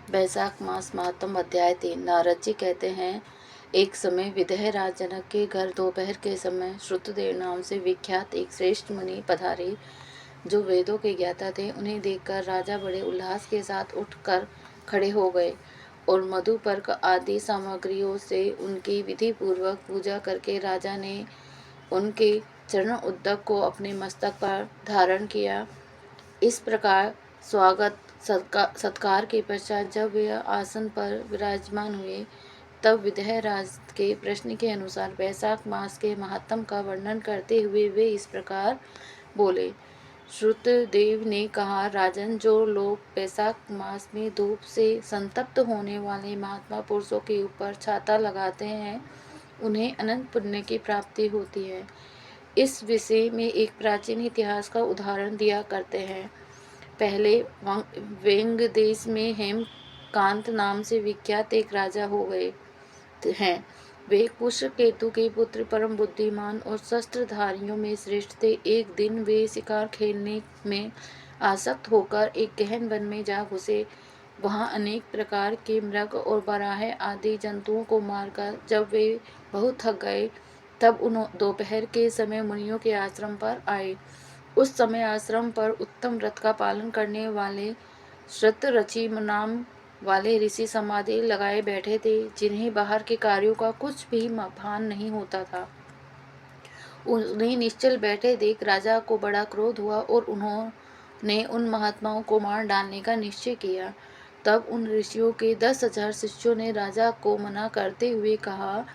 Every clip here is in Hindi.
बैसाख मास महात्म अध्याय 3। नारद जी कहते हैं, एक समय विदेह राज जनक के घर दोपहर के समय श्रुतदेव नाम से विख्यात एक श्रेष्ठ मुनि पधारे, जो वेदों के ज्ञाता थे। उन्हें देखकर राजा बड़े उल्लास के साथ उठकर खड़े हो गए और मधुपर्क आदि सामग्रियों से उनकी विधि पूर्वक पूजा करके राजा ने उनके चरण उद्दक को अपने मस्तक पर धारण किया। इस प्रकार स्वागत सत्कार के पश्चात जब वे आसन पर विराजमान हुए, तब विदेह राज के प्रश्न के अनुसार बैसाख मास के महात्म का वर्णन करते हुए वे इस प्रकार बोले। श्रुतदेव ने कहा, राजन, जो लोग बैसाख मास में धूप से संतप्त होने वाले महात्मा पुरुषों के ऊपर छाता लगाते हैं, उन्हें अनंत पुण्य की प्राप्ति होती है। इस विषय में एक प्राचीन इतिहास का उदाहरण दिया करते हैं। पहले वेंग देश में हेमकांत नाम से विख्यात एक राजा हो गए हैं। वे पुष्यकेतु के पुत्र, परम बुद्धिमान और शस्त्रधारियों में श्रेष्ठ थे। एक दिन वे शिकार खेलने में आसक्त होकर एक गहन वन में जा घुसे। वहां अनेक प्रकार के मृग और बराह आदि जंतुओं को मारकर जब वे बहुत थक गए, तब दोपहर के समय मुनियों के आश्रम पर आए। उस समय आश्रम पर उत्तम व्रत का पालन करने वाले श्रुतरचि नाम वाले ऋषि समाधि लगाए बैठे थे, जिन्हें बाहर के कार्यों का कुछ भी भान नहीं होता था। उन्हें निश्चल बैठे देख राजा को बड़ा क्रोध हुआ और उन्होंने उन महात्माओं को मार डालने का निश्चय किया। तब उन ऋषियों के 10,000 शिष्यों ने राजा को मना करते हुए कहा,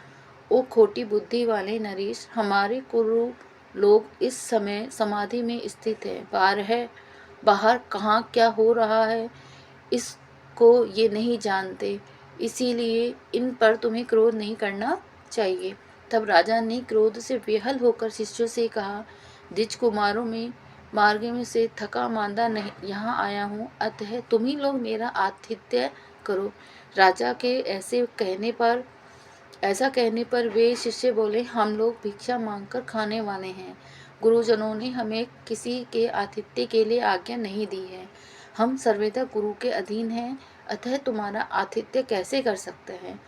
ओ खोटी बुद्धि वाले नरेश, हमारे कुरु लोग इस समय समाधि में स्थित है। बाहर कहाँ क्या हो रहा है, इसको ये नहीं जानते, इसीलिए इन पर तुम्हें क्रोध नहीं करना चाहिए। तब राजा ने क्रोध से विहल होकर शिष्यों से कहा, द्विज कुमारों, में मार्ग में से थका मांदा नहीं यहाँ आया हूँ, अतः तुम ही लोग मेरा आतिथ्य करो। राजा के ऐसा कहने पर वे शिष्य बोले, हम लोग भिक्षा मांगकर खाने वाले हैं। गुरुजनों ने हमें किसी के आतिथ्य के लिए आज्ञा नहीं दी है। हम सर्वदा गुरु के अधीन हैं, अतः तुम्हारा आतिथ्य कैसे कर सकते हैं।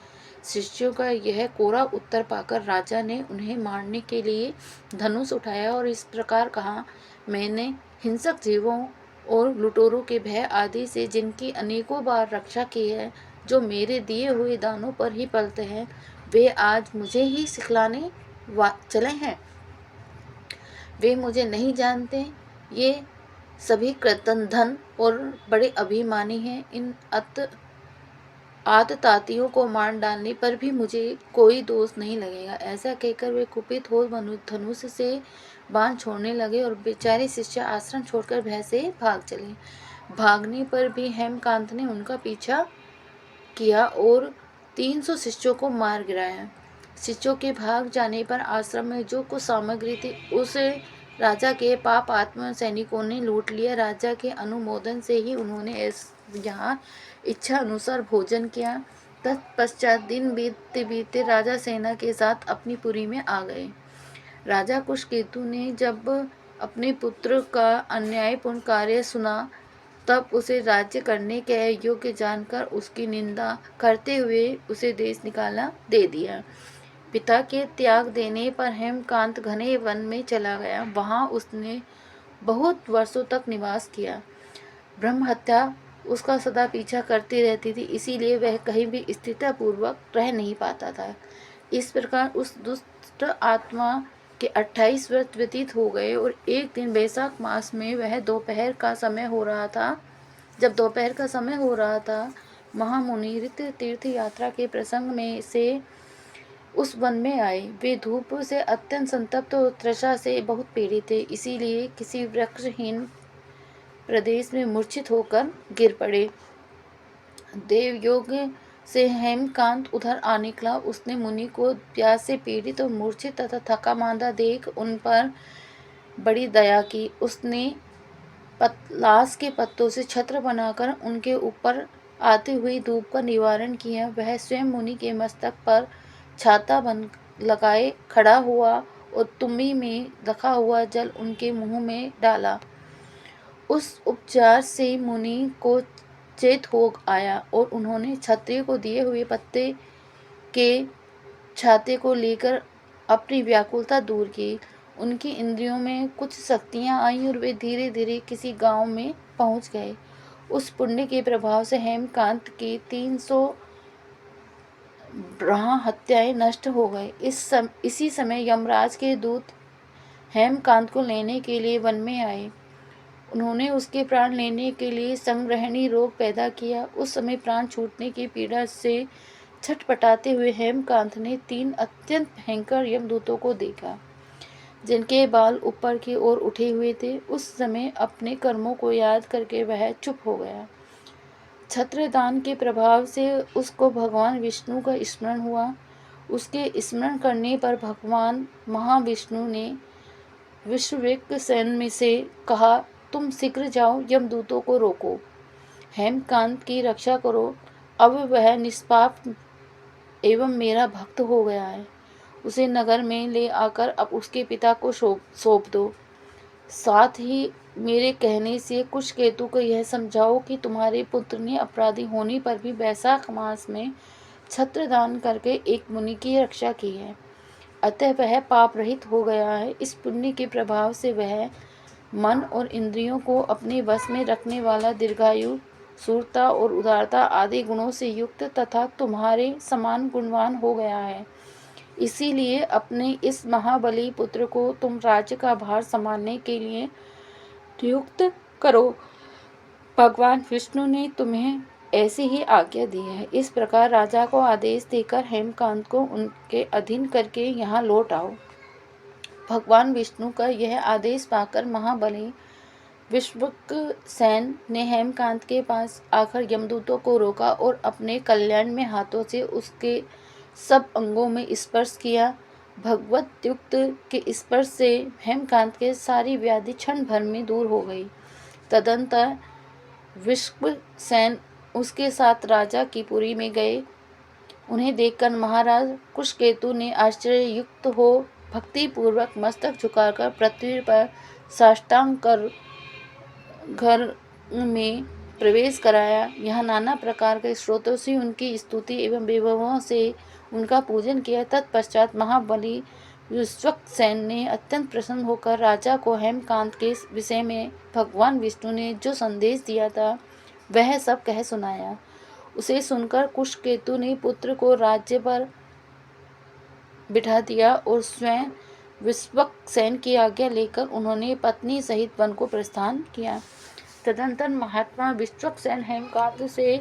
शिष्यों का यह कोरा उत्तर पाकर राजा ने उन्हें मारने के लिए धनुष उठाया और इस प्रकार कहा, मैंने हिंसक जीवों और लुटेरों के भय आदि से जिनकी अनेकों बार रक्षा की है, जो मेरे दिए हुए दानों पर ही पलते हैं, वे आज मुझे ही सिखलाने चले हैं। वे मुझे नहीं जानते। ये सभी कृतघ्न और बड़े अभिमानी हैं। इन आततातियों को मार डालने पर भी मुझे कोई दोष नहीं लगेगा। ऐसा कहकर वे कुपित हो धनुष से बाण छोड़ने लगे और बेचारे शिष्य आश्रम छोड़कर भय से भाग चले। भागने पर भी हेमकांत ने उनका पीछा किया और 300 शिष्यों को मार गिराया। शिष्यों के भाग जाने पर आश्रम में जो कुछ सामग्री थी, उसे राजा के पाप आत्मा सैनिकों ने लूट लिया। राजा के अनुमोदन से ही उन्होंने यहाँ इच्छा अनुसार भोजन किया। तत्पश्चात दिन बीतते बीतते राजा सेना के साथ अपनी पुरी में आ गए। राजा कुशकेतु ने जब अपने पुत्र का अन्यायपूर्ण कार्य सुना, तब उसे राज्य करने के योग्य जानकर उसकी निंदा करते हुए उसे देश निकाला दे दिया। पिता के त्याग देने पर हेमकांत घने वन में चला गया। वहां उसने बहुत वर्षों तक निवास किया। ब्रह्म हत्या उसका सदा पीछा करती रहती थी, इसीलिए वह कहीं भी स्थिरता पूर्वक रह नहीं पाता था। इस प्रकार उस दुष्ट आत्मा के 28 वर्ष व्यतीत हो गए और एक दिन बैसाख मास में वह दोपहर का समय हो रहा था, महामुनि ऋत तीर्थ यात्रा के प्रसंग में से उस वन में आए। वे धूप से अत्यंत संतप्त और तृषा से बहुत पीड़ित थे, इसीलिए किसी वृक्षहीन प्रदेश में मूर्छित होकर गिर पड़े। देवयोग से हेमकांत उधर आ निकला। उसने मुनि को प्यास से पीड़ित और मूर्छित तथा थका मांदा देख उन पर बड़ी दया की। उसने लाश के पत्तों से छत्र बनाकर उनके ऊपर आती हुई धूप का निवारण किया। वह स्वयं मुनि के मस्तक पर छाता बन लगाए खड़ा हुआ और तुम्बी में रखा हुआ जल उनके मुंह में डाला। उस उपचार से मुनि को चेत हो आया और उन्होंने क्षत्रिय को दिए हुए पत्ते के छाते को लेकर अपनी व्याकुलता दूर की। उनकी इंद्रियों में कुछ शक्तियां आईं और वे धीरे धीरे किसी गांव में पहुंच गए। उस पुण्य के प्रभाव से हेमकांत की 300 ब्रह्म हत्याएं नष्ट हो गए। इसी समय यमराज के दूत हेमकांत को लेने के लिए वन में आए। उन्होंने उसके प्राण लेने के लिए संग्रहणी रोग पैदा किया। उस समय प्राण छूटने की पीड़ा से छटपटाते हुए हेमकांत ने 3 अत्यंत भयंकर यमदूतों को देखा, जिनके बाल ऊपर की ओर उठे हुए थे। उस समय अपने कर्मों को याद करके वह चुप हो गया। छत्रदान के प्रभाव से उसको भगवान विष्णु का स्मरण हुआ। उसके स्मरण करने पर भगवान महाविष्णु ने विश्ववेग सेन में से कहा, तुम शीघ्र जाओ, यमदूतों को रोको, हेमकांत की रक्षा करो। अब वह निष्पाप एवं मेरा भक्त हो गया है। उसे नगर में ले आकर अब उसके पिता को सौंप दो। साथ ही मेरे कहने से कुश केतु को यह समझाओ कि तुम्हारे पुत्र ने अपराधी होने पर भी वैशाख मास में छत्रदान करके एक मुनि की रक्षा की है, अतः वह पाप रहित हो गया है। इस पुण्य के प्रभाव से वह मन और इंद्रियों को अपने वश में रखने वाला, दीर्घायु, शूरता और उदारता आदि गुणों से युक्त तथा तुम्हारे समान गुणवान हो गया है। इसीलिए अपने इस महाबली पुत्र को तुम राज्य का भार संभालने के लिए नियुक्त करो। भगवान विष्णु ने तुम्हें ऐसी ही आज्ञा दी है। इस प्रकार राजा को आदेश देकर हेमकांत को उनके अधीन करके यहाँ लौट आओ। भगवान विष्णु का यह आदेश पाकर महाबली विश्वक्सेन ने हेमकांत के पास आकर यमदूतों को रोका और अपने कल्याण में हाथों से उसके सब अंगों में स्पर्श किया। भगवत युक्त के स्पर्श से हेमकांत के सारी व्याधि क्षण भर में दूर हो गई। तदंतर विश्वक्सेन उसके साथ राजा की पुरी में गए। उन्हें देखकर महाराज कुशकेतु ने आश्चर्य युक्त हो भक्ति पूर्वक मस्तक झुकाकर पृथ्वी पर साष्टांग कर घर में प्रवेश कराया। यहाँ नाना प्रकार के स्रोतों से उनकी स्तुति एवं वैभवों से उनका पूजन किया। तत्पश्चात महाबली विश्वक्सेन ने अत्यंत प्रसन्न होकर राजा को हेमकांत के विषय में भगवान विष्णु ने जो संदेश दिया था वह सब कह सुनाया। उसे सुनकर कुशकेतु ने पुत्र को राज्य पर बिठा दिया और स्वयं विश्वक्सेन की आज्ञा लेकर उन्होंने पत्नी सहित वन को प्रस्थान किया। तदंतर महात्मा विश्वक्सेन हेमकांत से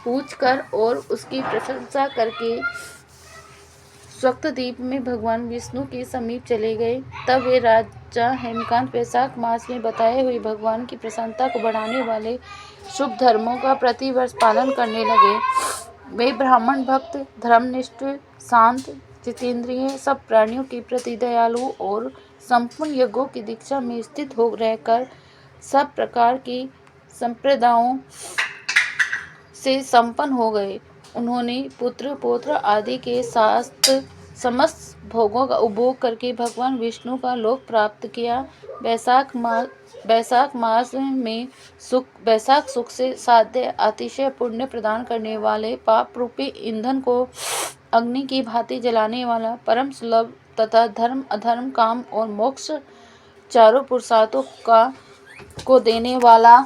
पूछकर और उसकी प्रशंसा करके स्वक्तद्वीप में भगवान विष्णु के समीप चले गए। तब वे राजा हेमकांत वैशाख मास में बताए हुए भगवान की प्रसन्नता को बढ़ाने वाले शुभ धर्मों का प्रतिवर्ष पालन करने लगे। वे ब्राह्मण भक्त, धर्मनिष्ठ, शांत, जितेंद्रिय, सब प्राणियों के प्रति दयालु और संपूर्ण यज्ञों की दीक्षा में स्थित हो रहकर सब प्रकार की संप्रदायों से संपन्न हो गए। उन्होंने पुत्र पौत्र आदि के साथ समस्त भोगों का उपभोग करके भगवान विष्णु का लोक प्राप्त किया। वैशाख मास में वैशाख सुख से साध्य अतिशय पुण्य प्रदान करने वाले पाप रूपी ईंधन को अग्नि की भांति जलाने वाला, परम सुलभ तथा धर्म अधर्म काम और मोक्ष चारों पुरुषार्थों को देने वाला